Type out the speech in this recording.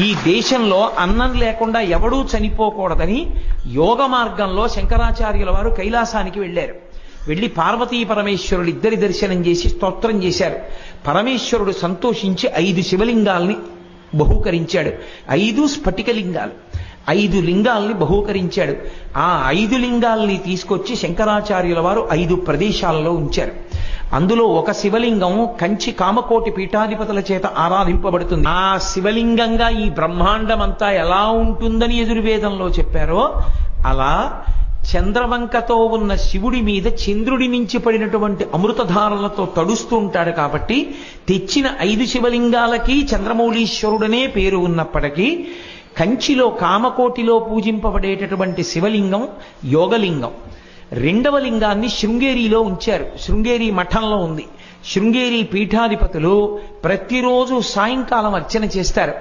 ఈ దేశంలో అన్నం లేకుండా ఎవడూ చనిపోకూడదని యోగ మార్గంలో శంకరాచార్యుల వారు కైలాసానికి వెళ్ళారు. వెళ్ళి పార్వతీ పరమేశ్వరుడు ఇద్దరి దర్శనం చేసి స్తోత్రం చేశారు. పరమేశ్వరుడు సంతోషించి 5 శివలింగాల్ని బహూకరించాడు. 5 స్ఫటికలింగాలు, 5 లింగాల్ని బహూకరించాడు. ఆ 5 లింగాల్ని తీసుకొచ్చి శంకరాచార్యుల వారు 5 ప్రదేశాలలో ఉంచారు. అందులో ఒక శివలింగం కంచి కామకోటి పీఠాధిపతుల చేత ఆరాధింపబడుతుంది. ఆ శివలింగంగా ఈ బ్రహ్మాండమంతా ఎలా ఉంటుందని యజుర్వేదంలో చెప్పారో అలా చంద్రవంకతో ఉన్న శివుడి మీద చంద్రుడి నుంచి పడినటువంటి అమృతధారలతో తడుస్తూ ఉంటాడు. కాబట్టి తెచ్చిన 5 శివలింగాలకి చంద్రమౌళీశ్వరుడనే పేరు ఉన్నప్పటికీ కంచిలో కామకోటిలో పూజింపబడేటటువంటి శివలింగం యోగలింగం. 2వ లింగాన్ని శృంగేరిలో ఉంచారు. శృంగేరి మఠంలో ఉంది. శృంగేరి పీఠాధిపతులు ప్రతిరోజు సాయంకాలం అర్చన చేస్తారు.